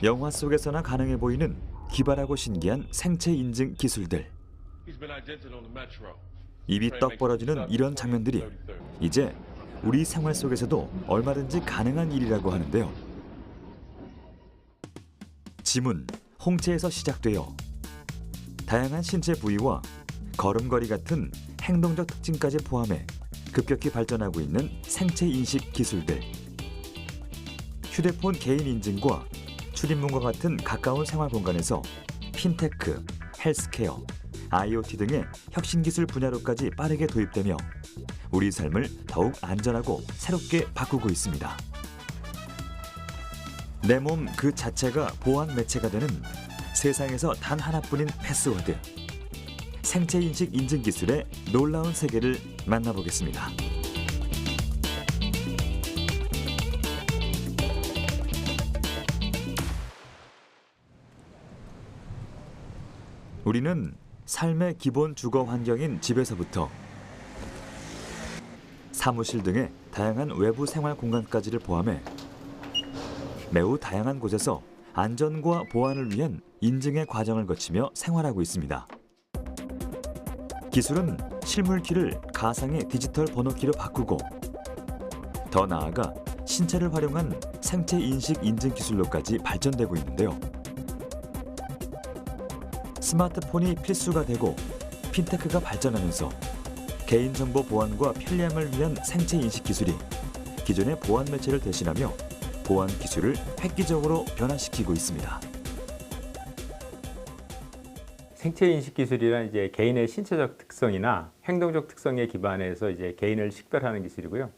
영화 속에서나 가능해 보이는 기발하고 신기한 생체 인증 기술들. 입이 떡 벌어지는 이런 장면들이 이제 우리 생활 속에서도 얼마든지 가능한 일이라고 하는데요. 지문, 홍채에서 시작되어 다양한 신체 부위와 걸음걸이 같은 행동적 특징까지 포함해 급격히 발전하고 있는 생체 인식 기술들. 휴대폰 개인 인증과 출입문과 같은 가까운 생활 공간에서 핀테크, 헬스케어, IoT 등의 혁신 기술 분야로까지 빠르게 도입되며 우리 삶을 더욱 안전하고 새롭게 바꾸고 있습니다. 내 몸 그 자체가 보안 매체가 되는 세상에서 단 하나뿐인 패스워드. 생체 인식 인증 기술의 놀라운 세계를 만나보겠습니다. 우리는 삶의 기본 주거 환경인 집에서부터 사무실 등의 다양한 외부 생활 공간까지를 포함해 매우 다양한 곳에서 안전과 보안을 위한 인증의 과정을 거치며 생활하고 있습니다. 기술은 실물키를 가상의 디지털 번호키로 바꾸고 더 나아가 신체를 활용한 생체 인식 인증 기술로까지 발전되고 있는데요. 스마트폰이 필수가 되고 핀테크가 발전하면서 개인정보 보안과 편리함을 위한 생체 인식 기술이 기존의 보안 매체를 대신하며 보안 기술을 획기적으로 변화시키고 있습니다. 생체 인식 기술이란 이제 개인의 신체적 특성이나 행동적 특성에 기반해서 이제 개인을 식별하는 기술이고요.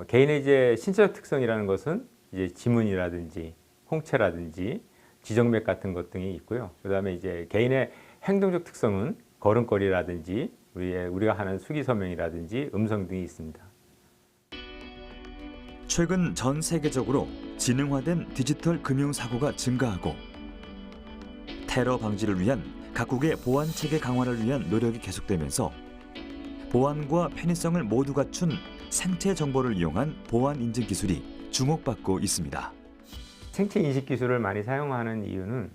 개인의 이제 신체적 특성이라는 것은 이제 지문이라든지 홍채라든지 지정맥 같은 것 등이 있고요. 그다음에 이제 개인의 행동적 특성은 걸음걸이라든지 우리가 하는 수기서명이라든지 음성 등이 있습니다. 최근 전 세계적으로 지능화된 디지털 금융 사고가 증가하고 테러 방지를 위한 각국의 보안 체계 강화를 위한 노력이 계속되면서 보안과 편의성을 모두 갖춘 생체 정보를 이용한 보안 인증 기술이 주목받고 있습니다. 생체 인식 기술을 많이 사용하는 이유는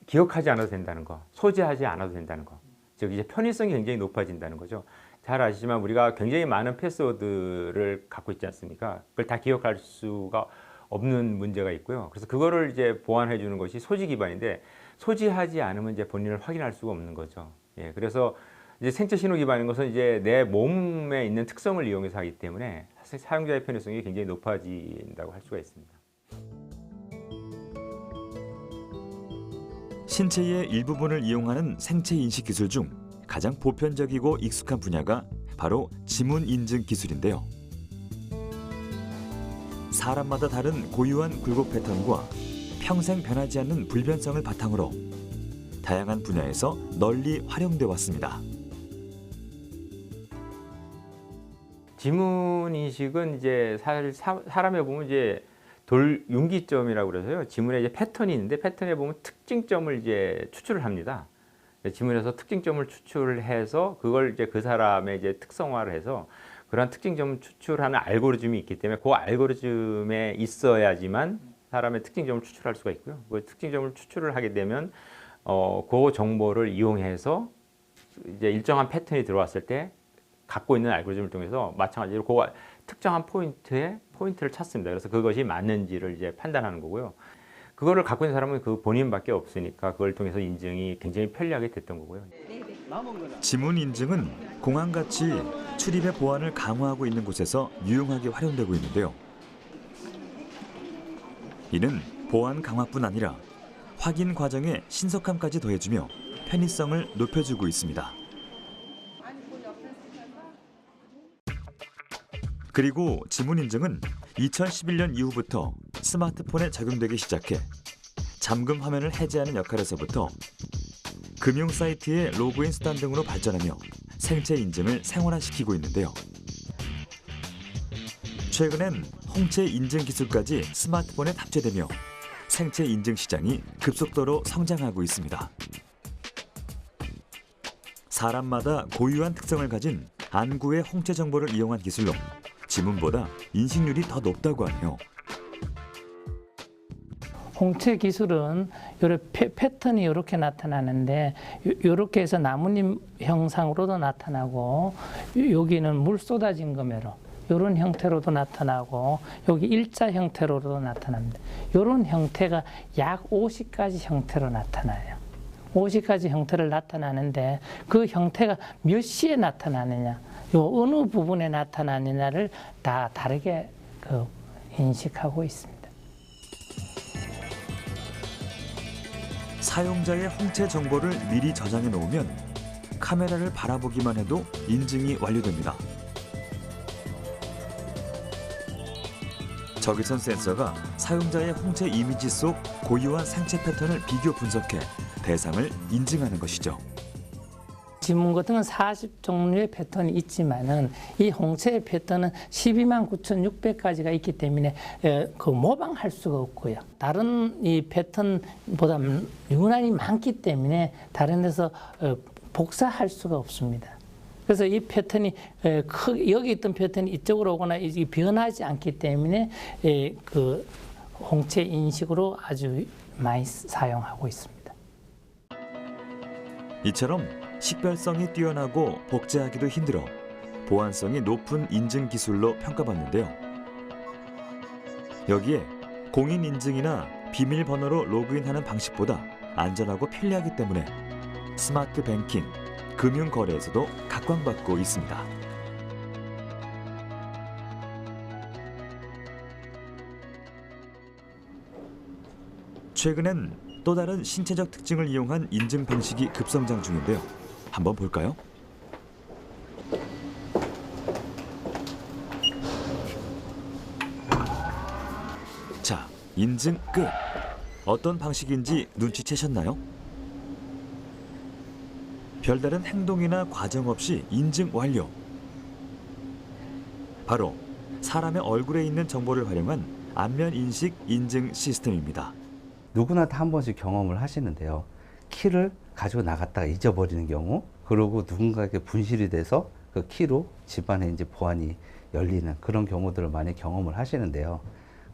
기억하지 않아도 된다는 거, 소지하지 않아도 된다는 거, 즉 이제 편의성이 굉장히 높아진다는 거죠. 잘 아시지만 우리가 굉장히 많은 패스워드를 갖고 있지 않습니까? 그걸 다 기억할 수가 없는 문제가 있고요. 그래서 그거를 이제 보완해 주는 것이 소지 기반인데 소지하지 않으면 이제 본인을 확인할 수가 없는 거죠. 예, 그래서 이제 생체 신호 기반인 것은 이제 내 몸에 있는 특성을 이용해서 하기 때문에 사실 사용자의 편의성이 굉장히 높아진다고 할 수가 있습니다. 신체의 일부분을 이용하는 생체 인식 기술 중 가장 보편적이고 익숙한 분야가 바로 지문 인증 기술인데요. 사람마다 다른 고유한 굴곡 패턴과 평생 변하지 않는 불변성을 바탕으로 다양한 분야에서 널리 활용돼 왔습니다. 지문 인식은 이제 사람에 보면 이제 융기점이라고 그래서요. 지문에 이제 패턴이 있는데 패턴에 보면 특징점을 이제 추출을 합니다. 지문에서 특징점을 추출을 해서 그걸 이제 그 사람의 이제 특성화를 해서 그런 특징점을 추출하는 알고리즘이 있기 때문에 그 알고리즘에 있어야지만 사람의 특징점을 추출할 수가 있고요. 그 특징점을 추출을 하게 되면 그 정보를 이용해서 이제 일정한 패턴이 들어왔을 때 갖고 있는 알고리즘을 통해서 마찬가지로 그 특정한 포인트를 찾습니다. 그래서 그것이 맞는지를 이제 판단하는 거고요. 그거를 갖고 있는 사람은 그 본인밖에 없으니까 그걸 통해서 인증이 굉장히 편리하게 됐던 거고요. 지문 인증은 공항같이 출입의 보안을 강화하고 있는 곳에서 유용하게 활용되고 있는데요. 이는 보안 강화뿐 아니라 확인 과정에 신속함까지 더해주며 편의성을 높여주고 있습니다. 그리고 지문 인증은 2011년 이후부터 스마트폰에 적용되기 시작해 잠금 화면을 해제하는 역할에서부터 금융 사이트의 로그인 수단 등으로 발전하며 생체 인증을 생활화시키고 있는데요. 최근엔 홍채 인증 기술까지 스마트폰에 탑재되며 생체 인증 시장이 급속도로 성장하고 있습니다. 사람마다 고유한 특성을 가진 안구의 홍채 정보를 이용한 기술로 지문보다 인식률이 더 높다고 하네요. 홍채 기술은 이렇게 패턴이 이렇게 나타나는데 이렇게 해서 나뭇잎 형상으로도 나타나고 여기는 물 쏟아진 거매로 이런 형태로도 나타나고 여기 일자 형태로도 나타납니다. 이런 형태가 약 50가지 형태로 나타나요. 50가지 형태를 나타나는데 그 형태가 몇 시에 나타나느냐, 요 어느 부분에 나타나느냐를 다 다르게 인식하고 있습니다. 사용자의 홍채 정보를 미리 저장해 놓으면 카메라를 바라보기만 해도 인증이 완료됩니다. 적외선 센서가 사용자의 홍채 이미지 속 고유한 생체 패턴을 비교 분석해 대상을 인증하는 것이죠. 지문 같은 건 40종류의 패턴이 있지만은 이 홍채의 패턴은 129,600가지가 있기 때문에 모방할 수가 없고요. 다른 이 패턴보다 유난히 많기 때문에 다른 데서 복사할 수가 없습니다. 그래서 이 패턴이 여기 있던 패턴이 이쪽으로 오거나 변하지 않기 때문에 그 홍채 인식으로 아주 많이 사용하고 있습니다. 이처럼 식별성이 뛰어나고 복제하기도 힘들어 보안성이 높은 인증 기술로 평가받는데요. 여기에 공인 인증이나 비밀번호로 로그인하는 방식보다 안전하고 편리하기 때문에 스마트 뱅킹, 금융 거래에서도 각광받고 있습니다. 최근엔 또 다른 신체적 특징을 이용한 인증 방식이 급성장 중인데요. 한번 볼까요? 자, 인증 끝. 어떤 방식인지 눈치채셨나요? 별다른 행동이나 과정 없이 인증 완료. 바로 사람의 얼굴에 있는 정보를 활용한 안면 인식 인증 시스템입니다. 누구나 다 한 번씩 경험을 하시는데요. 키를 가지고 나갔다가 잊어버리는 경우, 그리고 누군가에게 분실이 돼서 그 키로 집안에 이제 보안이 열리는 그런 경우들을 많이 경험을 하시는데요.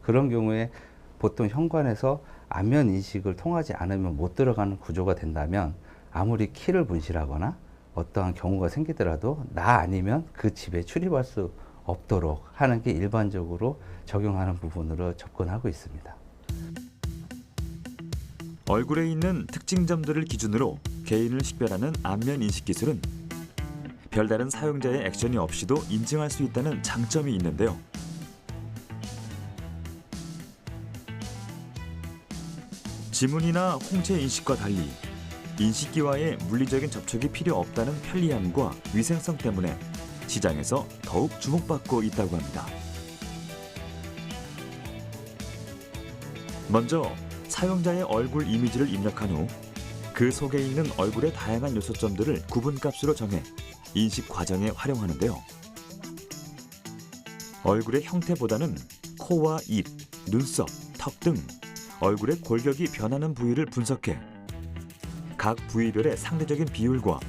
그런 경우에 보통 현관에서 안면 인식을 통하지 않으면 못 들어가는 구조가 된다면 아무리 키를 분실하거나 어떠한 경우가 생기더라도 나 아니면 그 집에 출입할 수 없도록 하는 게 일반적으로 적용하는 부분으로 접근하고 있습니다. 얼굴에 있는 특징점들을 기준으로 개인을 식별하는 안면 인식 기술은 별다른 사용자의 액션이 없이도 인증할 수 있다는 장점이 있는데요. 지문이나 홍채 인식과 달리 인식기와의 물리적인 접촉이 필요 없다는 편리함과 위생성 때문에 시장에서 더욱 주목받고 있다고 합니다. 먼저 사용자의 얼굴 이미지를 입력한 후 그 속에 있는 얼굴의 다양한 요소점들을 구분값으로 정해 인식 과정에 활용하는데요. 얼굴의 형태보다는 코와 입, 눈썹, 턱 등 얼굴의 골격이 변하는 부위를 분석해 각 부위별의 상대적인 비율과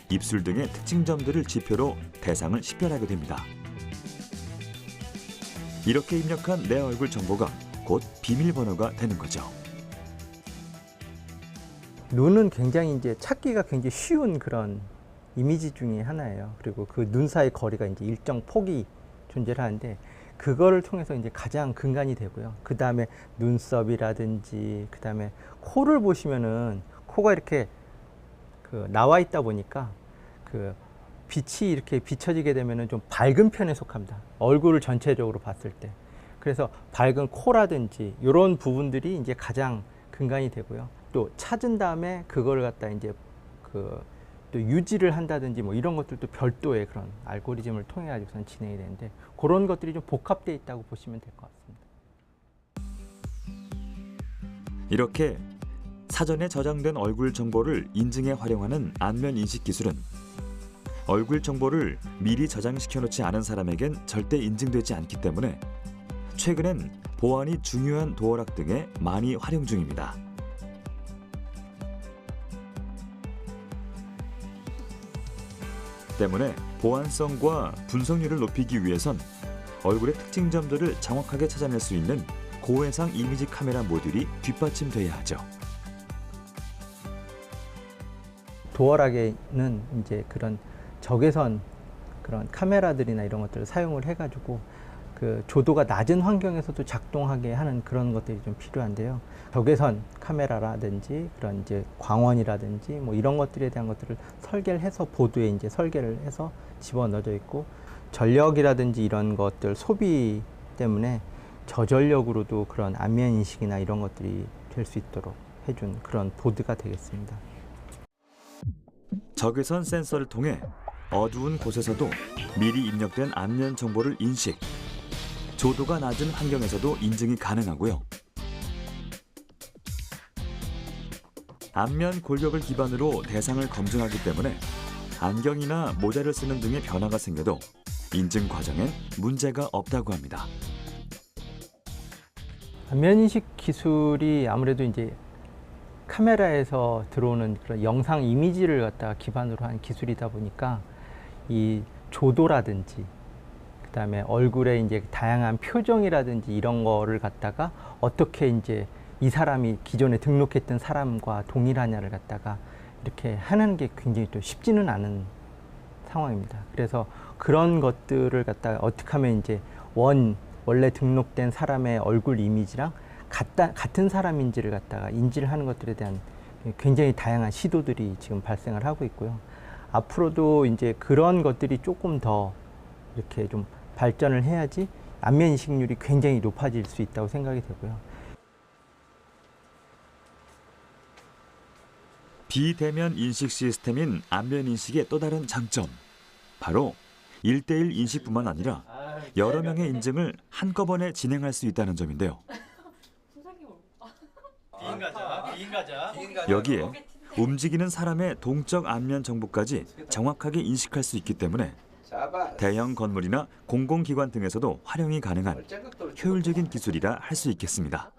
입술 등의 특징점들을 지표로 대상을 식별하게 됩니다. 이렇게 입력한 내 얼굴 정보가 곧 비밀번호가 되는 거죠. 눈은 굉장히 이제 찾기가 굉장히 쉬운 그런 이미지 중에 하나예요. 그리고 그 눈 사이 거리가 이제 일정 폭이 존재를 하는데 그거를 통해서 이제 가장 근간이 되고요. 그 다음에 눈썹이라든지 그 다음에 코를 보시면은 코가 이렇게 나와 있다 보니까 그 빛이 이렇게 비춰지게 되면은 좀 밝은 편에 속합니다. 얼굴을 전체적으로 봤을 때. 그래서 밝은 코라든지 이런 부분들이 이제 가장 근간이 되고요. 또 찾은 다음에 그걸 갖다 이제 또 유지를 한다든지 뭐 이런 것들도 별도의 그런 알고리즘을 통해 가지고선 진행이 되는데 그런 것들이 좀 복합되어 있다고 보시면 될 것 같습니다. 이렇게 사전에 저장된 얼굴 정보를 인증에 활용하는 안면 인식 기술은 얼굴 정보를 미리 저장시켜 놓지 않은 사람에겐 절대 인증되지 않기 때문에 최근엔 보안이 중요한 도어락 등에 많이 활용 중입니다. 때문에 보안성과 분석률을 높이기 위해선 얼굴의 특징점들을 정확하게 찾아낼 수 있는 고해상 이미지 카메라 모듈이 뒷받침돼야 하죠. 도어락에는 이제 그런 적외선 그런 카메라들이나 이런 것들을 사용을 해가지고 그 조도가 낮은 환경에서도 작동하게 하는 그런 것들이 좀 필요한데요. 적외선 카메라라든지 그런 이제 광원이라든지 뭐 이런 것들에 대한 것들을 설계를 해서 보드에 이제 설계를 해서 집어넣어져 있고, 전력이라든지 이런 것들 소비 때문에 저전력으로도 그런 안면 인식이나 이런 것들이 될 수 있도록 해준 그런 보드가 되겠습니다. 적외선 센서를 통해 어두운 곳에서도 미리 입력된 안면 정보를 인식. 조도가 낮은 환경에서도 인증이 가능하고요. 안면 골격을 기반으로 대상을 검증하기 때문에 안경이나 모자를 쓰는 등의 변화가 생겨도 인증 과정엔 문제가 없다고 합니다. 안면 인식 기술이 아무래도 이제 카메라에서 들어오는 그런 영상 이미지를 갖다가 기반으로 한 기술이다 보니까 이 조도라든지 그다음에 얼굴에 이제 다양한 표정이라든지 이런 거를 갖다가 어떻게 이제 이 사람이 기존에 등록했던 사람과 동일하냐를 갖다가 이렇게 하는 게 굉장히 또 쉽지는 않은 상황입니다. 그래서 그런 것들을 갖다가 어떻게 하면 이제 원래 등록된 사람의 얼굴 이미지랑 같은 사람인지를 갖다가 인지를 하는 것들에 대한 굉장히 다양한 시도들이 지금 발생을 하고 있고요. 앞으로도 이제 그런 것들이 조금 더 이렇게 좀 발전을 해야지 안면 인식률이 굉장히 높아질 수 있다고 생각이 되고요. 비대면 인식 시스템인 안면 인식의 또 다른 장점, 바로 1:1 인식뿐만 아니라 여러 명의 인증을 한꺼번에 진행할 수 있다는 점인데요. 여기에 움직이는 사람의 동적 안면 정보까지 정확하게 인식할 수 있기 때문에 대형 건물이나 공공기관 등에서도 활용이 가능한 효율적인 기술이라 할 수 있겠습니다.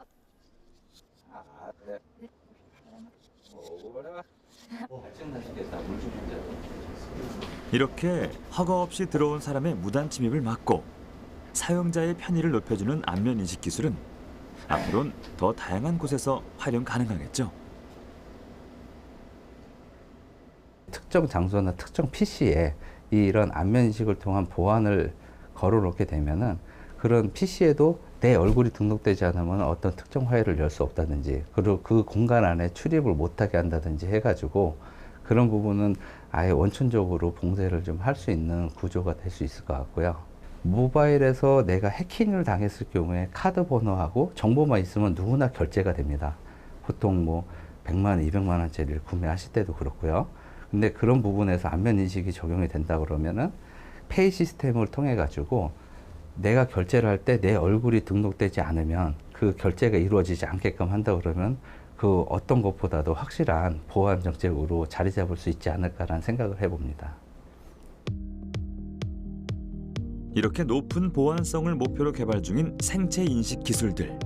이렇게 허가 없이 들어온 사람의 무단 침입을 막고 사용자의 편의를 높여주는 안면 인식 기술은 앞으로는 더 다양한 곳에서 활용 가능하겠죠. 특정 장소나 특정 PC에 이런 안면 인식을 통한 보안을 걸어놓게 되면은 그런 PC에도 내 얼굴이 등록되지 않으면 어떤 특정 파일을 열 수 없다든지, 그리고 그 공간 안에 출입을 못하게 한다든지 해가지고 그런 부분은 아예 원천적으로 봉쇄를 좀 할 수 있는 구조가 될 수 있을 것 같고요. 모바일에서 내가 해킹을 당했을 경우에 카드 번호하고 정보만 있으면 누구나 결제가 됩니다. 보통 뭐 100만 원, 200만 원짜리를 구매하실 때도 그렇고요. 근데 그런 부분에서 안면 인식이 적용이 된다 그러면은 페이 시스템을 통해 가지고 내가 결제를 할 때 내 얼굴이 등록되지 않으면 그 결제가 이루어지지 않게끔 한다 그러면 그 어떤 것보다도 확실한 보안 정책으로 자리 잡을 수 있지 않을까라는 생각을 해봅니다. 이렇게 높은 보안성을 목표로 개발 중인 생체 인식 기술들.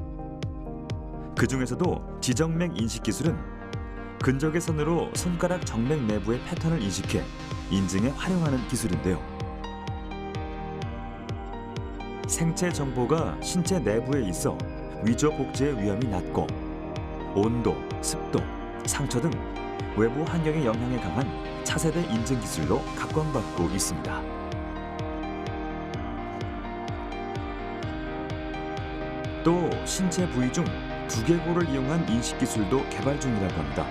그 중에서도 지정맥 인식 기술은 근적의 선으로 손가락 정맥 내부의 패턴을 인식해 인증에 활용하는 기술인데요. 생체 정보가 신체 내부에 있어 위조 복제의 위험이 낮고 온도, 습도, 상처 등 외부 환경의 영향에 강한 차세대 인증 기술로 각광받고 있습니다. 또 신체 부위 중 두개골을 이용한 인식 기술도 개발 중이라고 합니다.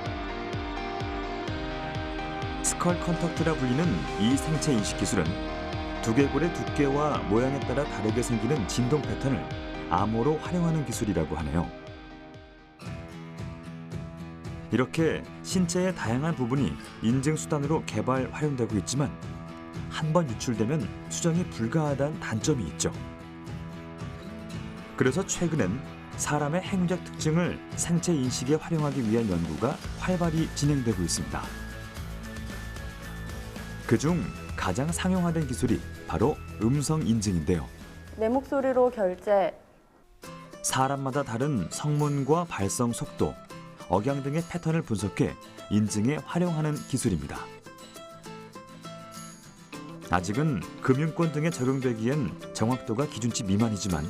스컬 컨택트라 불리는 이 생체 인식 기술은 두개골의 두께와 모양에 따라 다르게 생기는 진동 패턴을 암호로 활용하는 기술이라고 하네요. 이렇게 신체의 다양한 부분이 인증 수단으로 개발, 활용되고 있지만 한 번 유출되면 수정이 불가하다는 단점이 있죠. 그래서 최근엔 사람의 행적 특징을 생체 인식에 활용하기 위한 연구가 활발히 진행되고 있습니다. 그중 가장 상용화된 기술이 바로 음성 인증인데요. 내 목소리로 결제. 사람마다 다른 성문과 발성 속도, 억양 등의 패턴을 분석해 인증에 활용하는 기술입니다. 아직은 금융권 등에 적용되기엔 정확도가 기준치 미만이지만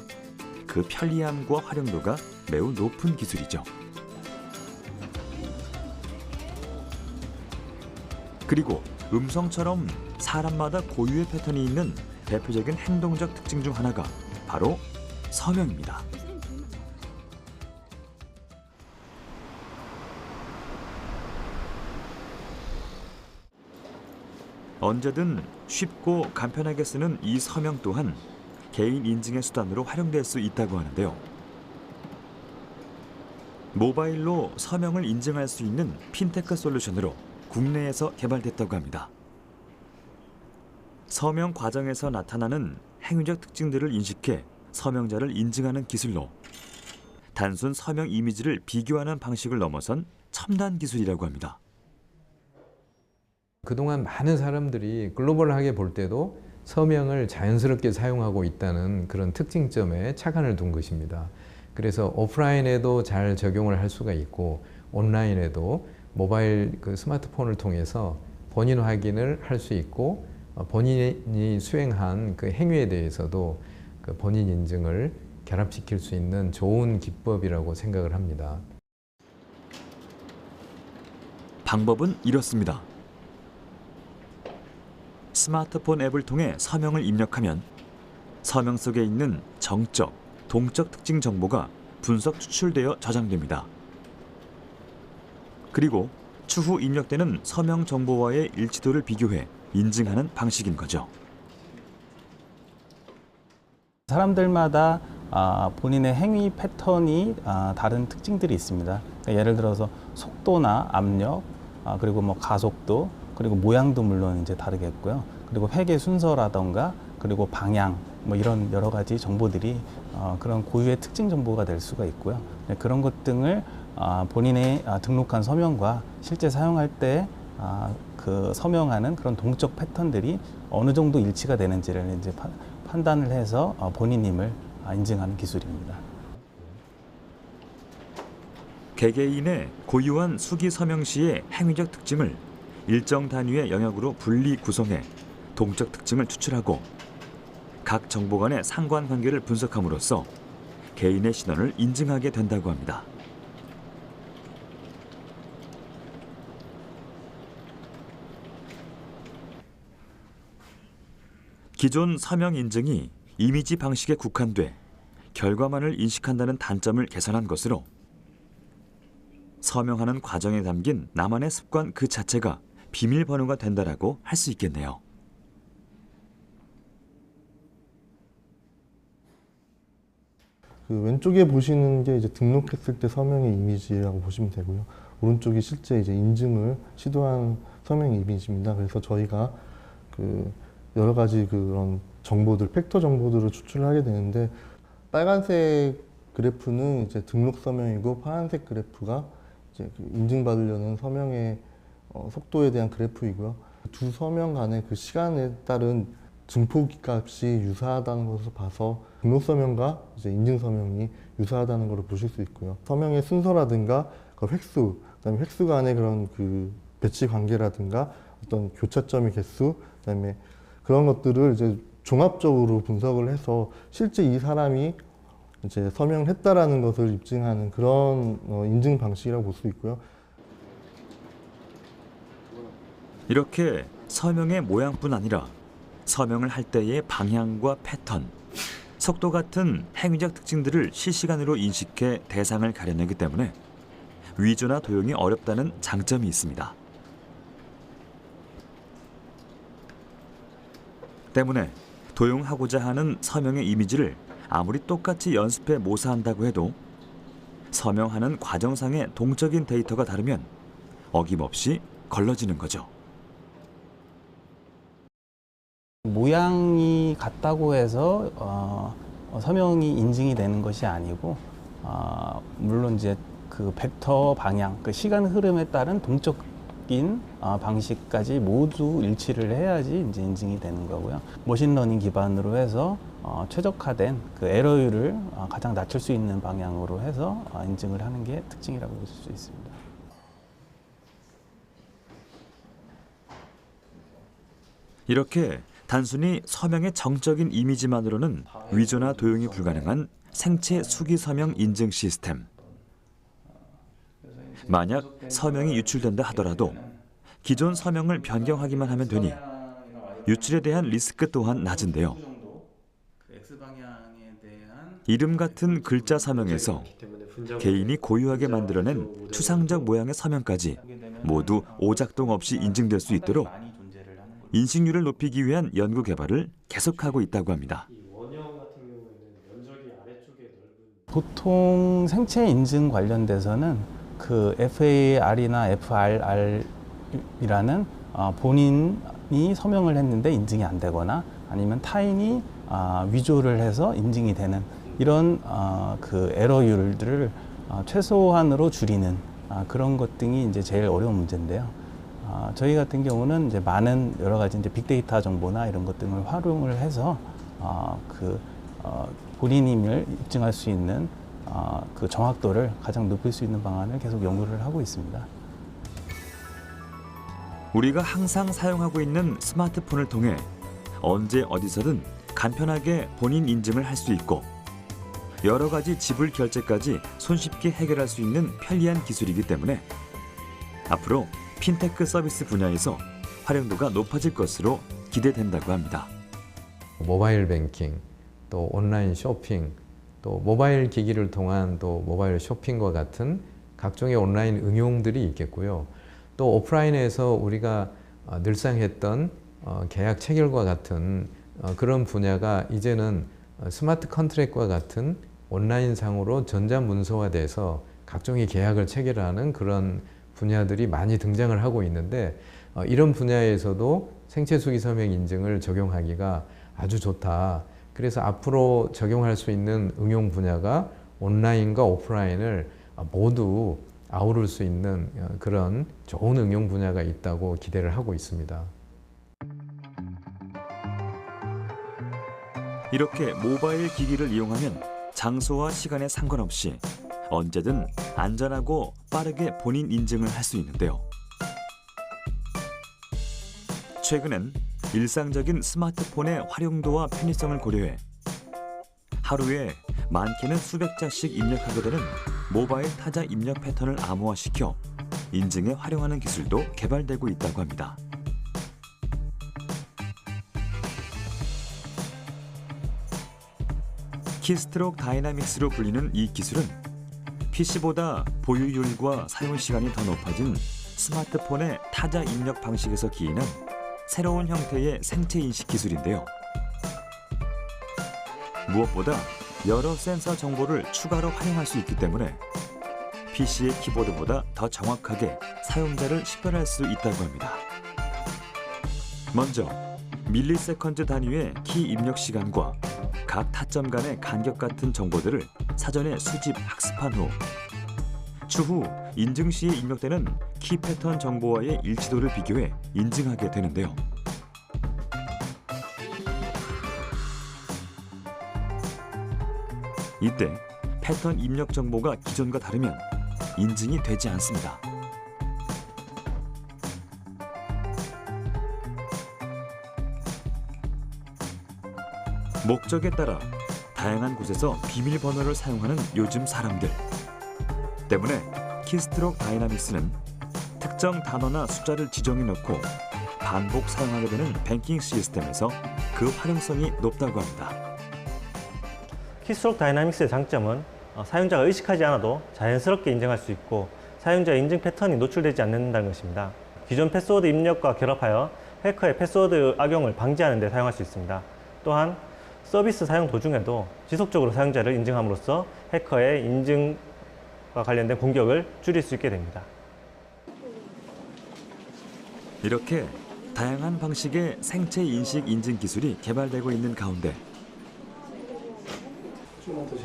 그 편리함과 활용도가 매우 높은 기술이죠. 그리고 음성처럼 사람마다 고유의 패턴이 있는 대표적인 행동적 특징 중 하나가 바로 서명입니다. 언제든 쉽고 간편하게 쓰는 이 서명 또한 개인 인증의 수단으로 활용될 수 있다고 하는데요. 모바일로 서명을 인증할 수 있는 핀테크 솔루션으로 국내에서 개발됐다고 합니다. 서명 과정에서 나타나는 행위적 특징들을 인식해 서명자를 인증하는 기술로 단순 서명 이미지를 비교하는 방식을 넘어선 첨단 기술이라고 합니다. 그동안 많은 사람들이 글로벌하게 볼 때도 서명을 자연스럽게 사용하고 있다는 그런 특징점에 착안을 둔 것입니다. 그래서 오프라인에도 잘 적용을 할 수가 있고 온라인에도 모바일 스마트폰을 통해서 본인 확인을 할 수 있고 본인이 수행한 그 행위에 대해서도 그 본인 인증을 결합시킬 수 있는 좋은 기법이라고 생각을 합니다. 방법은 이렇습니다. 스마트폰 앱을 통해 서명을 입력하면 서명 속에 있는 정적, 동적 특징 정보가 분석 추출되어 저장됩니다. 그리고 추후 입력되는 서명 정보와의 일치도를 비교해 인증하는 방식인 거죠. 사람들마다 본인의 행위 패턴이 다른 특징들이 있습니다. 그러니까 예를 들어서 속도나 압력, 그리고 뭐 가속도, 그리고 모양도 물론 이제 다르겠고요. 그리고 회계 순서라던가, 그리고 방향, 뭐 이런 여러 가지 정보들이 그런 고유의 특징 정보가 될 수가 있고요. 그런 것 등을 본인의 등록한 서명과 실제 사용할 때 그 서명하는 그런 동적 패턴들이 어느 정도 일치가 되는지를 이제 판단을 해서 본인임을 인증하는 기술입니다. 개개인의 고유한 수기 서명 시의 행위적 특징을 일정 단위의 영역으로 분리 구성해 동적 특징을 추출하고 각 정보 간의 상관관계를 분석함으로써 개인의 신원을 인증하게 된다고 합니다. 기존 서명 인증이 이미지 방식에 국한돼 결과만을 인식한다는 단점을 개선한 것으로 서명하는 과정에 담긴 나만의 습관 그 자체가 비밀번호가 된다라고 할 수 있겠네요. 그 왼쪽에 보시는 게 이제 등록했을 때 서명의 이미지라고 보시면 되고요. 오른쪽이 실제 이제 인증을 시도한 서명 이미지입니다. 그래서 저희가 그 여러 가지 그런 정보들, 팩터 정보들을 추출하게 되는데 빨간색 그래프는 이제 등록 서명이고 파란색 그래프가 이제 그 인증받으려는 서명의 속도에 대한 그래프이고요. 두 서명 간의 그 시간에 따른 증폭 값이 유사하다는 것을 봐서 등록 서명과 이제 인증 서명이 유사하다는 것을 보실 수 있고요. 서명의 순서라든가 그 획수, 그다음에 획수 간의 그런 그 배치 관계라든가 어떤 교차점의 개수, 그다음에 그런 것들을 이제 종합적으로 분석을 해서 실제 이 사람이 이제 서명을 했다라는 것을 입증하는 그런 인증 방식이라고 볼 수 있고요. 이렇게 서명의 모양뿐 아니라 서명을 할 때의 방향과 패턴, 속도 같은 행위적 특징들을 실시간으로 인식해 대상을 가려내기 때문에 위조나 도용이 어렵다는 장점이 있습니다. 때문에 도용하고자 하는 서명의 이미지를 아무리 똑같이 연습해 모사한다고 해도 서명하는 과정상의 동적인 데이터가 다르면 어김없이 걸러지는 거죠. 모양이 같다고 해서 서명이 인증이 되는 것이 아니고 물론 이제 그 벡터 방향, 그 시간 흐름에 따른 동적인 방식까지 모두 일치를 해야지 이제 인증이 되는 거고요. 머신러닝 기반으로 해서 최적화된 그 에러율을 가장 낮출 수 있는 방향으로 해서 인증을 하는 게 특징이라고 볼 수 있습니다. 이렇게 단순히 서명의 정적인 이미지만으로는 위조나 도용이 불가능한 생체 수기 서명 인증 시스템. 만약 서명이 유출된다 하더라도 기존 서명을 변경하기만 하면 되니 유출에 대한 리스크 또한 낮은데요. 이름 같은 글자 서명에서 개인이 고유하게 만들어낸 추상적 모양의 서명까지 모두 오작동 없이 인증될 수 있도록 인식률을 높이기 위한 연구 개발을 계속하고 있다고 합니다. 보통 생체 인증 관련돼서는 그 FAR이나 FRR이라는 본인이 서명을 했는데 인증이 안 되거나 아니면 타인이 위조를 해서 인증이 되는 이런 그 에러율들을 최소한으로 줄이는 그런 것 등이 이제 제일 어려운 문제인데요. 저희 같은 경우는 이제 많은 여러 가지 이제 빅데이터 정보나 이런 것 등을 활용을 해서 본인임을 입증할 수 있는 그 정확도를 가장 높일 수 있는 방안을 계속 연구를 하고 있습니다. 우리가 항상 사용하고 있는 스마트폰을 통해 언제 어디서든 간편하게 본인 인증을 할 수 있고 여러 가지 지불 결제까지 손쉽게 해결할 수 있는 편리한 기술이기 때문에 앞으로 핀테크 서비스 분야에서 활용도가 높아질 것으로 기대된다고 합니다. 모바일 뱅킹, 또 온라인 쇼핑, 또 모바일 기기를 통한 또 모바일 쇼핑과 같은 각종의 온라인 응용들이 있겠고요. 또 오프라인에서 우리가 늘상 했던 계약 체결과 같은 그런 분야가 이제는 스마트 컨트랙과 같은 온라인상으로 전자문서화돼서 각종의 계약을 체결하는 그런 분야들이 많이 등장을 하고 있는데 이런 분야에서도 생체수기 서명 인증을 적용하기가 아주 좋다. 그래서 앞으로 적용할 수 있는 응용 분야가 온라인과 오프라인을 모두 아우를 수 있는 그런 좋은 응용 분야가 있다고 기대를 하고 있습니다. 이렇게 모바일 기기를 이용하면 장소와 시간에 상관없이 언제든 안전하고 빠르게 본인 인증을 할 수 있는데요. 최근엔 일상적인 스마트폰의 활용도와 편의성을 고려해 하루에 많게는 수백 자씩 입력하게 되는 모바일 타자 입력 패턴을 암호화시켜 인증에 활용하는 기술도 개발되고 있다고 합니다. 키스트록 다이나믹스로 불리는 이 기술은 PC보다 보유율과 사용 시간이 더 높아진 스마트폰의 타자 입력 방식에서 기인한 새로운 형태의 생체 인식 기술인데요. 무엇보다 여러 센서 정보를 추가로 활용할 수 있기 때문에 PC의 키보드보다 더 정확하게 사용자를 식별할 수 있다고 합니다. 먼저 밀리세컨드 단위의 키 입력 시간과 각 타점 간의 간격 같은 정보들을 사전에 수집 학습한 후 추후 인증 시에 입력되는 키 패턴 정보와의 일치도를 비교해 인증하게 되는데요. 이때 패턴 입력 정보가 기존과 다르면 인증이 되지 않습니다. 목적에 따라 다양한 곳에서 비밀번호를 사용하는 요즘 사람들 때문에 키스트록 다이나믹스는 특정 단어나 숫자를 지정해 놓고 반복 사용하게 되는 뱅킹 시스템에서 그 활용성이 높다고 합니다. 키스트록 다이나믹스의 장점은 사용자가 의식하지 않아도 자연스럽게 인증할 수 있고 사용자의 인증 패턴이 노출되지 않는다는 것입니다. 기존 패스워드 입력과 결합하여 해커의 패스워드 악용을 방지하는 데 사용할 수 있습니다. 또한 서비스 사용 도중에도 지속적으로 사용자를 인증함으로써 해커의 인증과 관련된 공격을 줄일 수 있게 됩니다. 이렇게 다양한 방식의 생체 인식 인증 기술이 개발되고 있는 가운데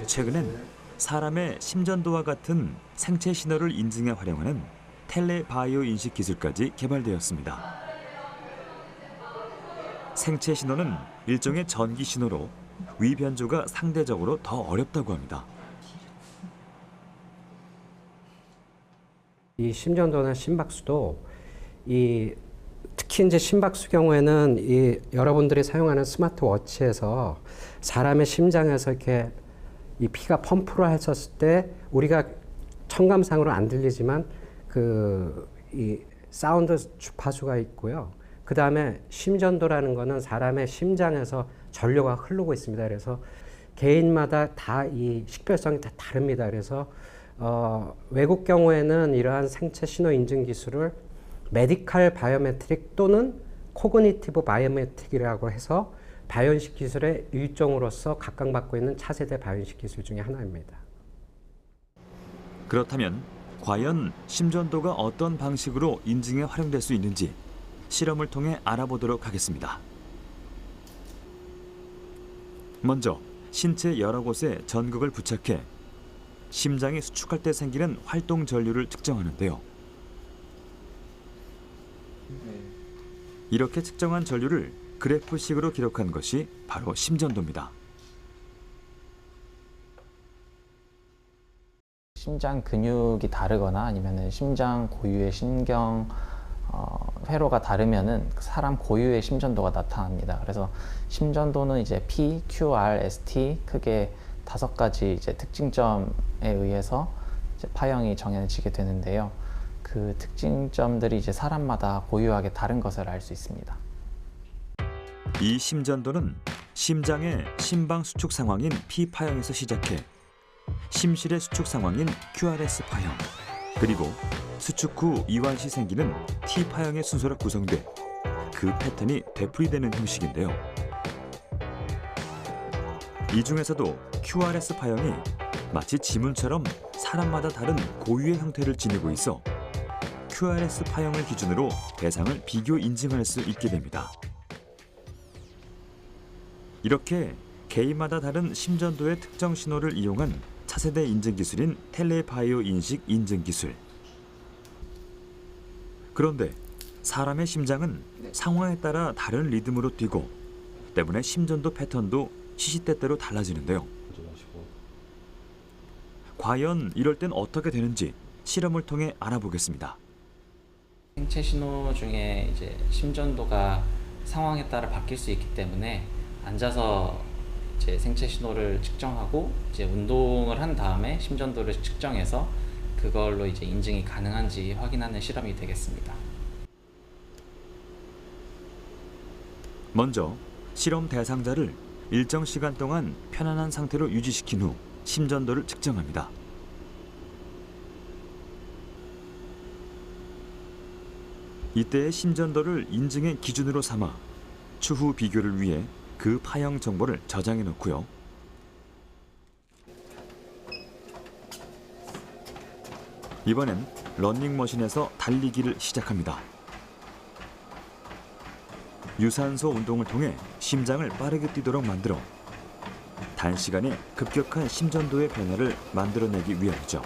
최근엔 사람의 심전도와 같은 생체 신호를 인증에 활용하는 텔레바이오 인식 기술까지 개발되었습니다. 생체 신호는 일종의 전기 신호로 위 변조가 상대적으로 더 어렵다고 합니다. 이 심전도나 심박수도 특히 이제 심박수 경우에는 여러분들이 사용하는 스마트워치에서 사람의 심장에서 이렇게 이 피가 펌프를 했었을 때 우리가 청감상으로 안 들리지만 이 사운드 주파수가 있고요. 그 다음에 심전도라는 거는 사람의 심장에서 전류가 흐르고 있습니다. 그래서 개인마다 다 이 식별성이 다 다릅니다. 그래서 외국 경우에는 이러한 생체 신호 인증 기술을 메디컬 바이오메트릭 또는 코그니티브 바이오메트릭이라고 해서 바이오인식 기술의 일종으로서 각광받고 있는 차세대 바이오인식 기술 중에 하나입니다. 그렇다면 과연 심전도가 어떤 방식으로 인증에 활용될 수 있는지 실험을 통해 알아보도록 하겠습니다. 먼저 신체 여러 곳에 전극을 부착해 심장이 수축할 때 생기는 활동 전류를 측정하는데요. 이렇게 측정한 전류를 그래프식으로 기록한 것이 바로 심전도입니다. 심장 근육이 다르거나 아니면 심장 고유의 신경 회로가 다르면은 사람 고유의 심전도가 나타납니다. 그래서 심전도는 이제 P, Q, R, ST 크게 5가지 이제 특징점에 의해서 이제 파형이 정해지게 되는데요. 그 특징점들이 이제 사람마다 고유하게 다른 것을 알 수 있습니다. 이 심전도는 심장의 심방 수축 상황인 P 파형에서 시작해 심실의 수축 상황인 QRS 파형, 그리고 수축 후 이완 시 생기는 T 파형의 순서로 구성돼 그 패턴이 되풀이되는 형식인데요. 이 중에서도 QRS 파형이 마치 지문처럼 사람마다 다른 고유의 형태를 지니고 있어 QRS 파형을 기준으로 대상을 비교 인증할 수 있게 됩니다. 이렇게 개인마다 다른 심전도의 특정 신호를 이용한 차세대 인증 기술인 텔레바이오 인식 인증 기술. 그런데 사람의 심장은 상황에 따라 다른 리듬으로 뛰고 때문에 심전도 패턴도 시시때때로 달라지는데요. 과연 이럴 땐 어떻게 되는지 실험을 통해 알아보겠습니다. 생체 신호 중에 이제 심전도가 상황에 따라 바뀔 수 있기 때문에 앉아서 이제 생체 신호를 측정하고 이제 운동을 한 다음에 심전도를 측정해서 그걸로 이제 인증이 가능한지 확인하는 실험이 되겠습니다. 먼저 실험 대상자를 일정 시간 동안 편안한 상태로 유지시킨 후 심전도를 측정합니다. 이때의 심전도를 인증의 기준으로 삼아 추후 비교를 위해 그 파형 정보를 저장해 놓고요. 이번엔 러닝머신에서 달리기를 시작합니다. 유산소 운동을 통해 심장을 빠르게 뛰도록 만들어 단시간에 급격한 심전도의 변화를 만들어내기 위함이죠.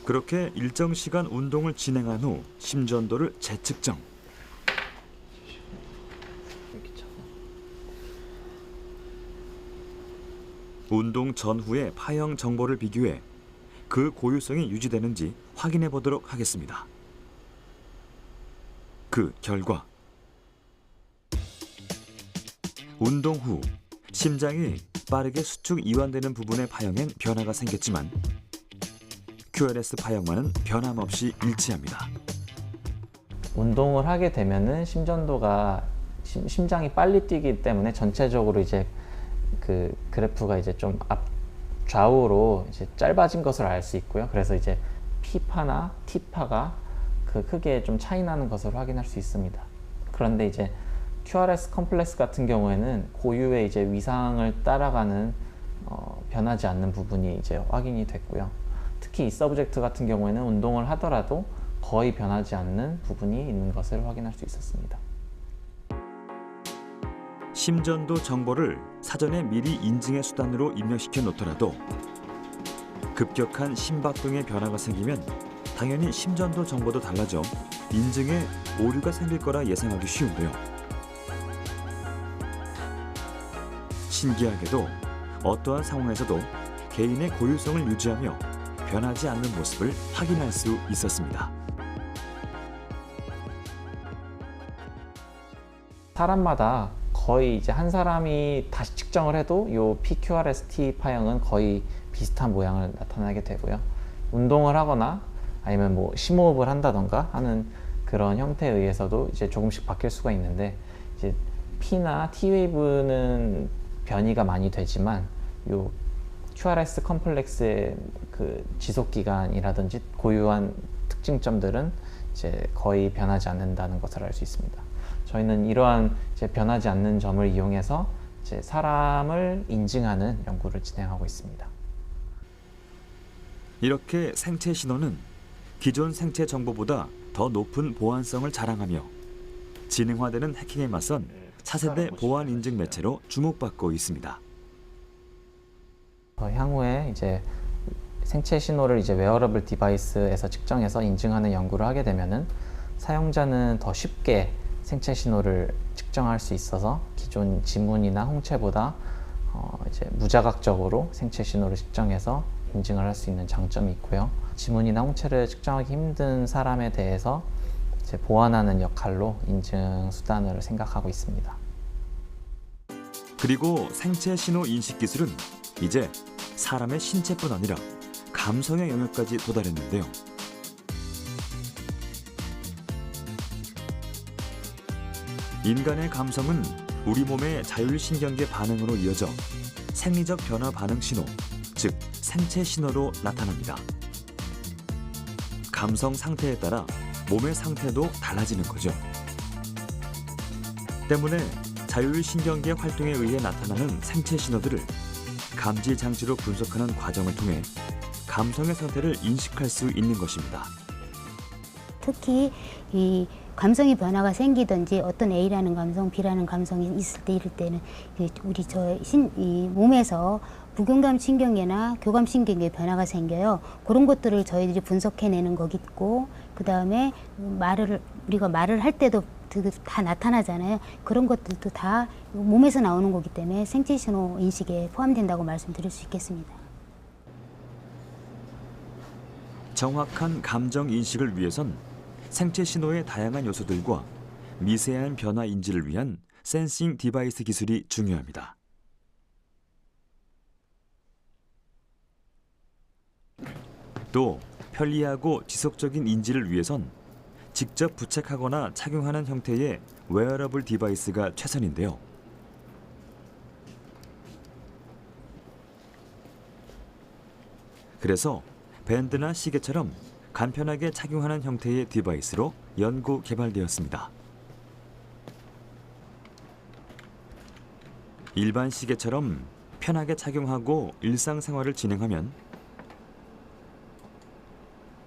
그렇게 일정 시간 운동을 진행한 후 심전도를 재측정. 운동 전후의 파형 정보를 비교해 그 고유성이 유지되는지 확인해 보도록 하겠습니다. 그 결과 운동 후 심장이 빠르게 수축 이완되는 부분의 파형엔 변화가 생겼지만 QRS 파형만은 변함없이 일치합니다. 운동을 하게 되면은 심전도가 심장이 빨리 뛰기 때문에 전체적으로 이제 그 그래프가 이제 좀 좌우로 이제 짧아진 것을 알 수 있고요. 그래서 이제 P파나 T파가 그 크게 좀 차이 나는 것을 확인할 수 있습니다. 그런데 이제 QRS 컴플렉스 같은 경우에는 고유의 이제 위상을 따라가는 변하지 않는 부분이 이제 확인이 됐고요. 특히 이 서브젝트 같은 경우에는 운동을 하더라도 거의 변하지 않는 부분이 있는 것을 확인할 수 있었습니다. 심전도 정보를 사전에 미리 인증의 수단으로 입력시켜 놓더라도 급격한 심박동의 변화가 생기면 당연히 심전도 정보도 달라져 인증에 오류가 생길 거라 예상하기 쉬운데요. 신기하게도 어떠한 상황에서도 개인의 고유성을 유지하며 변하지 않는 모습을 확인할 수 있었습니다. 사람마다 거의 이제 한 사람이 다시 측정을 해도 요 PQRST 파형은 거의 비슷한 모양을 나타나게 되고요. 운동을 하거나 아니면 뭐 심호흡을 한다던가 하는 그런 형태에 의해서도 이제 조금씩 바뀔 수가 있는데, 이제 P나 T웨이브는 변이가 많이 되지만 요 QRS 컴플렉스의 그 지속 기간이라든지 고유한 특징점들은 이제 거의 변하지 않는다는 것을 알 수 있습니다. 저희는 이러한 이제 변하지 않는 점을 이용해서 이제 사람을 인증하는 연구를 진행하고 있습니다. 이렇게 생체 신호는 기존 생체 정보보다 더 높은 보안성을 자랑하며 지능화되는 해킹에 맞선 차세대 보안 인증 매체로 주목받고 있습니다. 향후에 이제 생체 신호를 이제 웨어러블 디바이스에서 측정해서 인증하는 연구를 하게 되면은 사용자는 더 쉽게 생체 신호를 측정할 수 있어서 기존 지문이나 홍채보다 이제 무자각적으로 생체 신호를 측정해서 인증을 할 수 있는 장점이 있고요. 지문이나 홍채를 측정하기 힘든 사람에 대해서 이제 보완하는 역할로 인증 수단을 생각하고 있습니다. 그리고 생체 신호 인식 기술은 이제 사람의 신체뿐 아니라 감성의 영역까지 도달했는데요. 인간의 감성은 우리 몸의 자율신경계 반응으로 이어져 생리적 변화 반응 신호, 즉 생체 신호로 나타납니다. 감성 상태에 따라 몸의 상태도 달라지는 거죠. 때문에 자율신경계 활동에 의해 나타나는 생체 신호들을 감지 장치로 분석하는 과정을 통해 감성의 상태를 인식할 수 있는 것입니다. 특히 이 감성의 변화가 생기든지 어떤 A라는 감성, B라는 감성이 있을 때 이럴 때는 우리 이 몸에서 부경감 신경계나 교감 신경계에 변화가 생겨요. 그런 것들을 저희들이 분석해내는 거겠고, 그 다음에 우리가 말을 할 때도 다 나타나잖아요. 그런 것들도 다 몸에서 나오는 거기 때문에 생체 신호 인식에 포함된다고 말씀드릴 수 있겠습니다. 정확한 감정 인식을 위해선 생체 신호의 다양한 요소들과 미세한 변화 인지를 위한 센싱 디바이스 기술이 중요합니다. 또 편리하고 지속적인 인지를 위해선 직접 부착하거나 착용하는 형태의 웨어러블 디바이스가 최선인데요. 그래서 밴드나 시계처럼 간편하게 착용하는 형태의 디바이스로 연구 개발되었습니다. 일반 시계처럼 편하게 착용하고 일상생활을 진행하면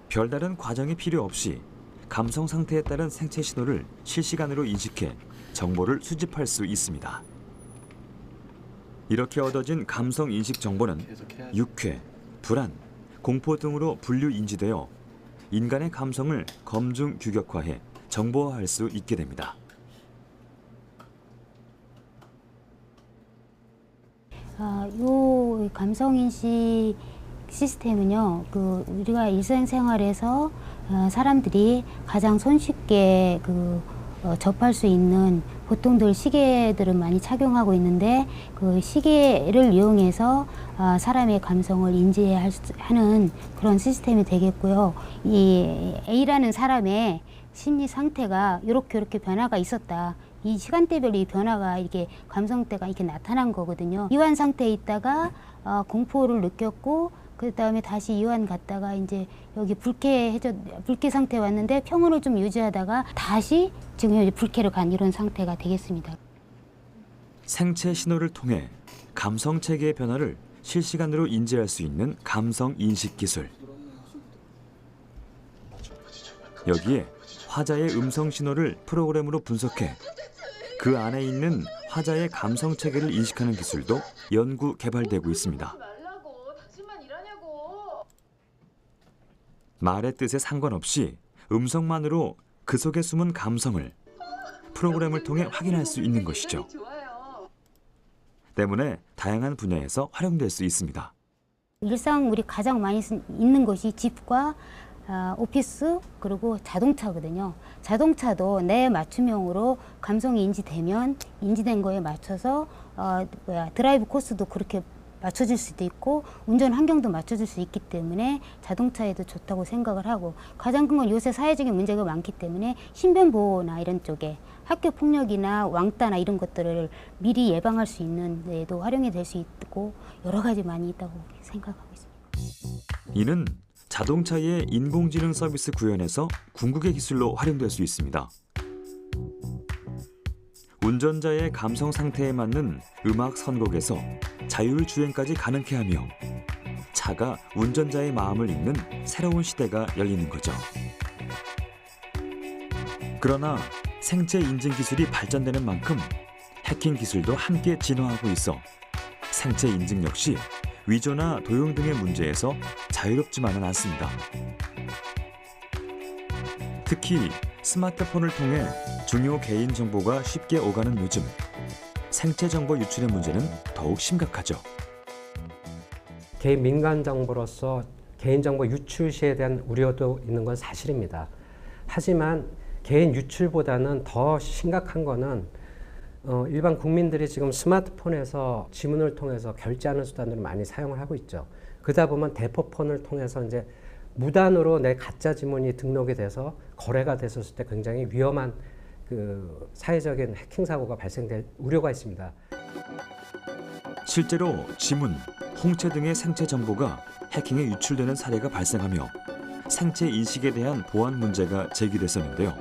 별다른 과정이 필요 없이 감성 상태에 따른 생체 신호를 실시간으로 인식해 정보를 수집할 수 있습니다. 이렇게 얻어진 감성 인식 정보는 유쾌, 불안, 공포 등으로 분류 인지되어 인간의 감성을 검증 규격화해 정보화할 수 있게 됩니다. 이 감성 인식 시스템은요, 우리가 일상생활에서 사람들이 가장 손쉽게 접할 수 있는 보통들 시계들은 많이 착용하고 있는데, 그 시계를 이용해서 사람의 감성을 인지하는 그런 시스템이 되겠고요. 이 A라는 사람의 심리 상태가 이렇게 변화가 있었다. 이 시간대별로 이 변화가 이렇게 감성대가 이렇게 나타난 거거든요. 이완 상태에 있다가 공포를 느꼈고, 그 다음에 다시 이완 갔다가 이제 여기 불쾌 상태 왔는데 평온을 좀 유지하다가 다시 지금 불쾌로 간 이런 상태가 되겠습니다. 생체 신호를 통해 감성 체계의 변화를 실시간으로 인지할 수 있는 감성 인식 기술. 여기에 화자의 음성 신호를 프로그램으로 분석해 그 안에 있는 화자의 감성 체계를 인식하는 기술도 연구 개발되고 있습니다. 말의 뜻에 상관없이 음성만으로 그 속에 숨은 감성을 프로그램을 통해 확인할 수 있는 것이죠. 때문에 다양한 분야에서 활용될 수 있습니다. 일상 우리 가장 많이 있는 것이 집과 오피스 그리고 자동차거든요. 자동차도 내 맞춤형으로 감성이 인지된 거에 맞춰서 드라이브 코스도 그렇게 맞춰줄 수도 있고 운전 환경도 맞춰줄 수 있기 때문에 자동차에도 좋다고 생각을 하고, 가장 큰 건 요새 사회적인 문제가 많기 때문에 신변 보호나 이런 쪽에 학교 폭력이나 왕따나 이런 것들을 미리 예방할 수 있는 데에도 활용이 될 수 있고 여러 가지 많이 있다고 생각하고 있습니다. 이는 자동차의 인공지능 서비스 구현에서 궁극의 기술로 활용될 수 있습니다. 운전자의 감성 상태에 맞는 음악 선곡에서 자율주행까지 가능케 하며 차가 운전자의 마음을 읽는 새로운 시대가 열리는 거죠. 그러나 생체 인증 기술이 발전되는 만큼 해킹 기술도 함께 진화하고 있어 생체 인증 역시 위조나 도용 등의 문제에서 자유롭지만은 않습니다. 특히 스마트폰을 통해 중요 개인 정보가 쉽게 오가는 요즘, 생체 정보 유출의 문제는 더욱 심각하죠. 개인 민간 정보로서 개인 정보 유출 시에 대한 우려도 있는 건 사실입니다. 하지만 개인 유출보다는 더 심각한 거는 일반 국민들이 지금 스마트폰에서 지문을 통해서 결제하는 수단들을 많이 사용을 하고 있죠. 그러다 보면 대포폰을 통해서 이제 무단으로 내 가짜 지문이 등록이 돼서 거래가 됐었을 때 굉장히 위험한 그 사회적인 해킹 사고가 발생될 우려가 있습니다. 실제로 지문, 홍채 등의 생체 정보가 해킹에 유출되는 사례가 발생하며 생체 인식에 대한 보안 문제가 제기됐었는데요.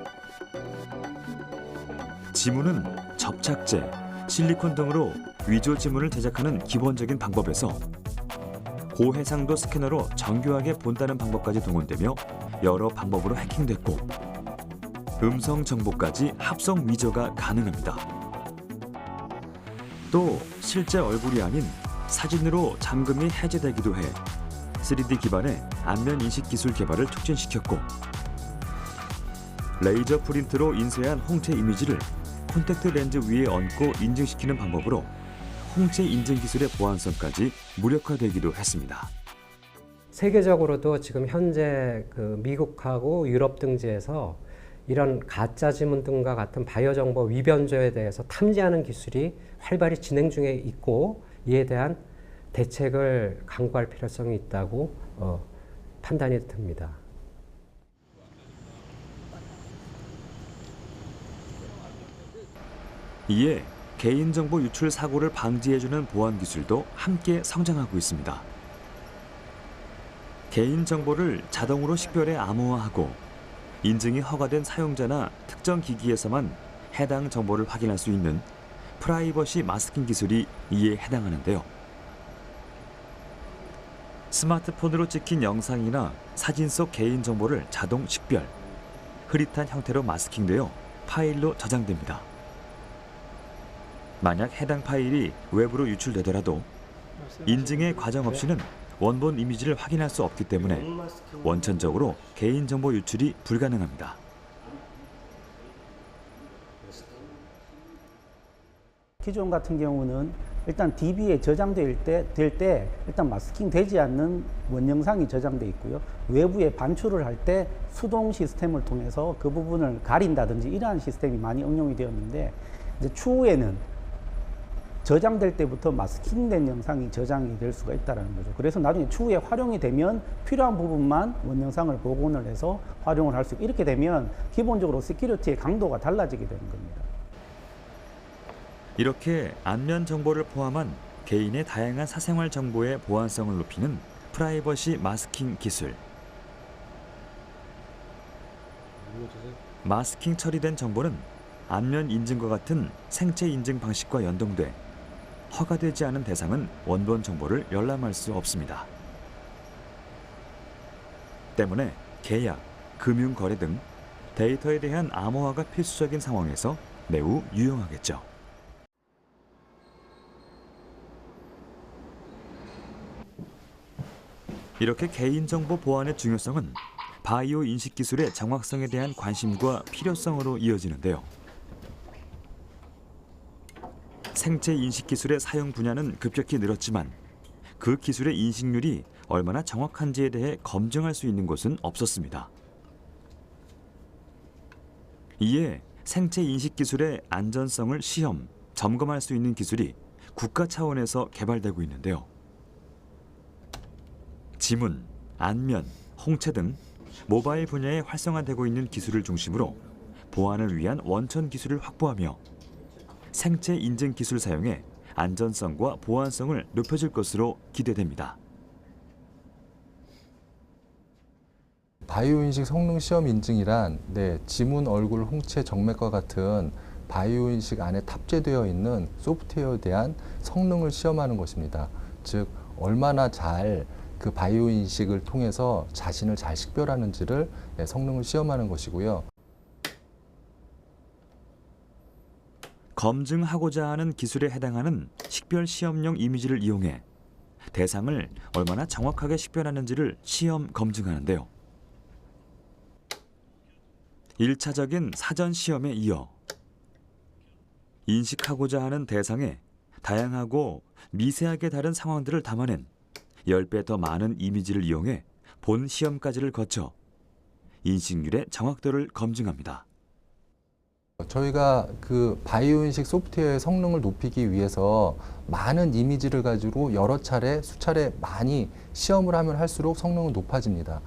지문은 접착제, 실리콘 등으로 위조 지문을 제작하는 기본적인 방법에서 고해상도 스캐너로 정교하게 본다는 방법까지 동원되며 여러 방법으로 해킹됐고 음성 정보까지 합성 위조가 가능합니다. 또 실제 얼굴이 아닌 사진으로 잠금이 해제되기도 해 3D 기반의 안면 인식 기술 개발을 촉진시켰고 레이저 프린트로 인쇄한 홍채 이미지를 콘택트 렌즈 위에 얹고 인증시키는 방법으로 홍채 인증 기술의 보안성까지 무력화되기도 했습니다. 세계적으로도 지금 현재 그 미국하고 유럽 등지에서 이런 가짜 지문 등과 같은 바이오 정보 위변조에 대해서 탐지하는 기술이 활발히 진행 중에 있고 이에 대한 대책을 강구할 필요성이 있다고 판단이 듭니다. 이에 개인정보 유출 사고를 방지해주는 보안 기술도 함께 성장하고 있습니다. 개인정보를 자동으로 식별해 암호화하고 인증이 허가된 사용자나 특정 기기에서만 해당 정보를 확인할 수 있는 프라이버시 마스킹 기술이 이에 해당하는데요. 스마트폰으로 찍힌 영상이나 사진 속 개인정보를 자동 식별, 흐릿한 형태로 마스킹되어 파일로 저장됩니다. 만약 해당 파일이 외부로 유출되더라도 인증의 과정 없이는 원본 이미지를 확인할 수 없기 때문에 원천적으로 개인정보 유출이 불가능합니다. 기존 같은 경우는 일단 DB에 저장될 때 일단 마스킹 되지 않는 원영상이 저장돼 있고요. 외부에 반출을 할 때 수동 시스템을 통해서 그 부분을 가린다든지 이러한 시스템이 많이 응용이 되었는데 이제 추후에는 저장될 때부터 마스킹된 영상이 저장이 될 수가 있다는 거죠. 그래서 나중에 추후에 활용이 되면 필요한 부분만 원영상을 복원을 해서 활용을 할 수 있고 이렇게 되면 기본적으로 시큐리티의 강도가 달라지게 되는 겁니다. 이렇게 안면 정보를 포함한 개인의 다양한 사생활 정보의 보안성을 높이는 프라이버시 마스킹 기술. 마스킹 처리된 정보는 안면 인증과 같은 생체 인증 방식과 연동돼 허가되지 않은 대상은 원본 정보를 열람할 수 없습니다. 때문에 계약, 금융거래 등 데이터에 대한 암호화가 필수적인 상황에서 매우 유용하겠죠. 이렇게 개인정보 보안의 중요성은 바이오 인식 기술의 정확성에 대한 관심과 필요성으로 이어지는데요. 생체 인식 기술의 사용 분야는 급격히 늘었지만 그 기술의 인식률이 얼마나 정확한지에 대해 검증할 수 있는 곳은 없었습니다. 이에 생체 인식 기술의 안전성을 시험, 점검할 수 있는 기술이 국가 차원에서 개발되고 있는데요. 지문, 안면, 홍채 등 모바일 분야에 활성화되고 있는 기술을 중심으로 보안을 위한 원천 기술을 확보하며 생체 인증 기술 사용에 안전성과 보안성을 높여줄 것으로 기대됩니다. 바이오 인식 성능 시험 인증이란 지문, 얼굴, 홍채, 정맥과 같은 바이오 인식 안에 탑재되어 있는 소프트웨어에 대한 성능을 시험하는 것입니다. 즉 얼마나 잘 그 바이오 인식을 통해서 자신을 잘 식별하는지를 성능을 시험하는 것이고요. 검증하고자 하는 기술에 해당하는 식별 시험용 이미지를 이용해 대상을 얼마나 정확하게 식별하는지를 시험 검증하는데요. 1차적인 사전 시험에 이어 인식하고자 하는 대상에 다양하고 미세하게 다른 상황들을 담아낸 10배 더 많은 이미지를 이용해 본 시험까지를 거쳐 인식률의 정확도를 검증합니다. 저희가 그 바이오 인식 소프트웨어의 성능을 높이기 위해서 많은 이미지를 가지고 여러 차례, 수차례 많이 시험을 하면 할수록 성능은 높아집니다.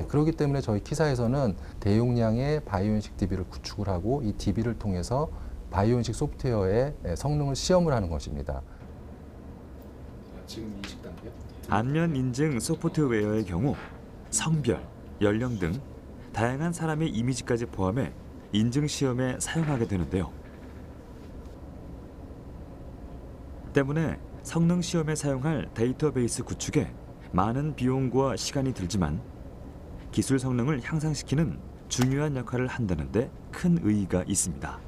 그렇기 때문에 저희 키사에서는 대용량의 바이오 인식 DB를 구축을 하고 이 DB를 통해서 바이오 인식 소프트웨어의 성능을 시험을 하는 것입니다. 지금 인식 단계요? 안면 인증 소프트웨어의 경우 성별, 연령 등 다양한 사람의 이미지까지 포함해 인증 시험에 사용하게 되는데요. 때문에 성능 시험에 사용할 데이터베이스 구축에 많은 비용과 시간이 들지만 기술 성능을 향상시키는 중요한 역할을 한다는 데 큰 의의가 있습니다.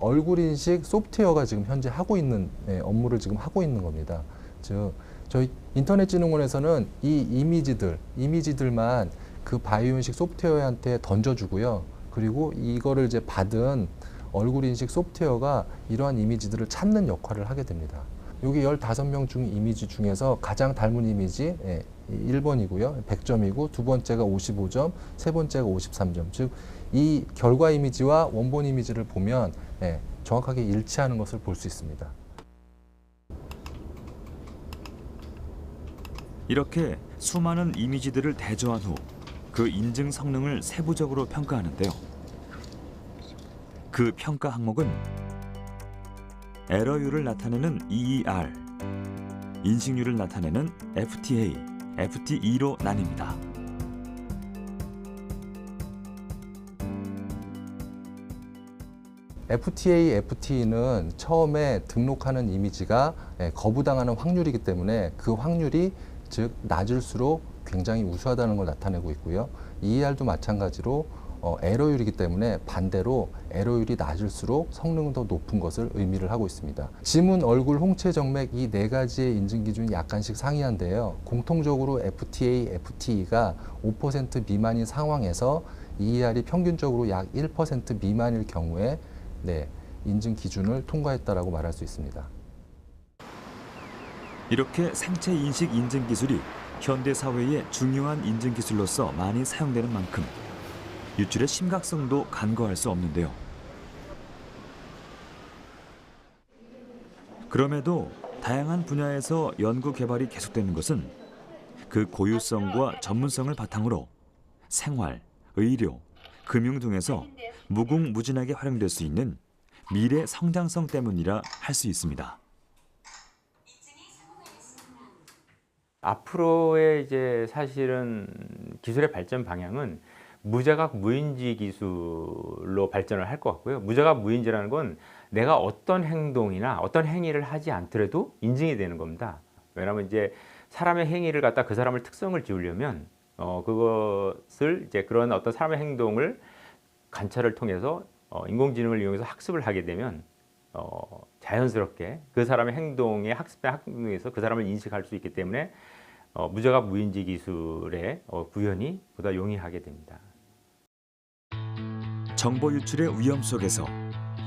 얼굴 인식 소프트웨어가 지금 현재 하고 있는 업무를 지금 하고 있는 겁니다. 즉 저희 인터넷진흥원에서는 이 이미지들만 그 바이오 인식 소프트웨어한테 던져주고요. 그리고 이거를 이제 받은 얼굴 인식 소프트웨어가 이러한 이미지들을 찾는 역할을 하게 됩니다. 여기 15명 중 이미지 중에서 가장 닮은 이미지 1번이고요. 100점이고 두 번째가 55점, 세 번째가 53점. 즉 이 결과 이미지와 원본 이미지를 보면 정확하게 일치하는 것을 볼 수 있습니다. 이렇게 수많은 이미지들을 대조한 후 그 인증 성능을 세부적으로 평가하는데요. 그 평가 항목은 에러율을 나타내는 EER, 인식률을 나타내는 FTA, FTE로 나뉩니다. FTA, FTE는 처음에 등록하는 이미지가 거부당하는 확률이기 때문에 그 확률이 즉 낮을수록 굉장히 우수하다는 걸 나타내고 있고요. EER도 마찬가지로 에러율이기 때문에 반대로 에러율이 낮을수록 성능은 더 높은 것을 의미를 하고 있습니다. 지문, 얼굴, 홍채, 정맥 이 네 가지의 인증 기준이 약간씩 상이한데요. 공통적으로 FTA, FTE가 5% 미만인 상황에서 EER이 평균적으로 약 1% 미만일 경우에 인증 기준을 통과했다라고 말할 수 있습니다. 이렇게 생체 인식 인증 기술이 현대 사회의 중요한 인증 기술로서 많이 사용되는 만큼 유출의 심각성도 간과할 수 없는데요. 그럼에도 다양한 분야에서 연구 개발이 계속되는 것은 그 고유성과 전문성을 바탕으로 생활, 의료, 금융 등에서 무궁무진하게 활용될 수 있는 미래 성장성 때문이라 할 수 있습니다. 앞으로의 이제 사실은 기술의 발전 방향은 무자각 무인지 기술로 발전을 할 것 같고요. 무자각 무인지라는 건 내가 어떤 행동이나 어떤 행위를 하지 않더라도 인증이 되는 겁니다. 왜냐하면 이제 사람의 행위를 갖다 그 사람을 특성을 지우려면 그것을 이제 그런 어떤 사람의 행동을 관찰을 통해서 인공지능을 이용해서 학습을 하게 되면 자연스럽게 그 사람의 행동에 학습된 행동에서 그 사람을 인식할 수 있기 때문에 무자각 무인지 기술의 구현이 보다 용이하게 됩니다. 정보 유출의 위험 속에서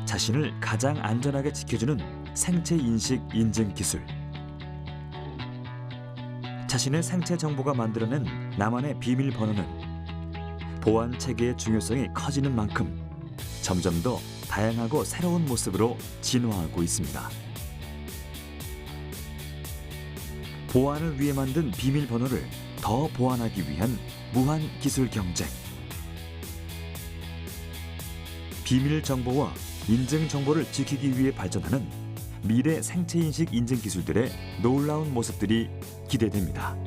자신을 가장 안전하게 지켜주는 생체 인식 인증 기술. 자신의 생체 정보가 만들어낸 나만의 비밀번호는 보안 체계의 중요성이 커지는 만큼 점점 더 다양하고 새로운 모습으로 진화하고 있습니다. 보안을 위해 만든 비밀번호를 더 보완하기 위한 무한 기술 경쟁. 비밀 정보와 인증 정보를 지키기 위해 발전하는 미래 생체 인식 인증 기술들의 놀라운 모습들이 기대됩니다.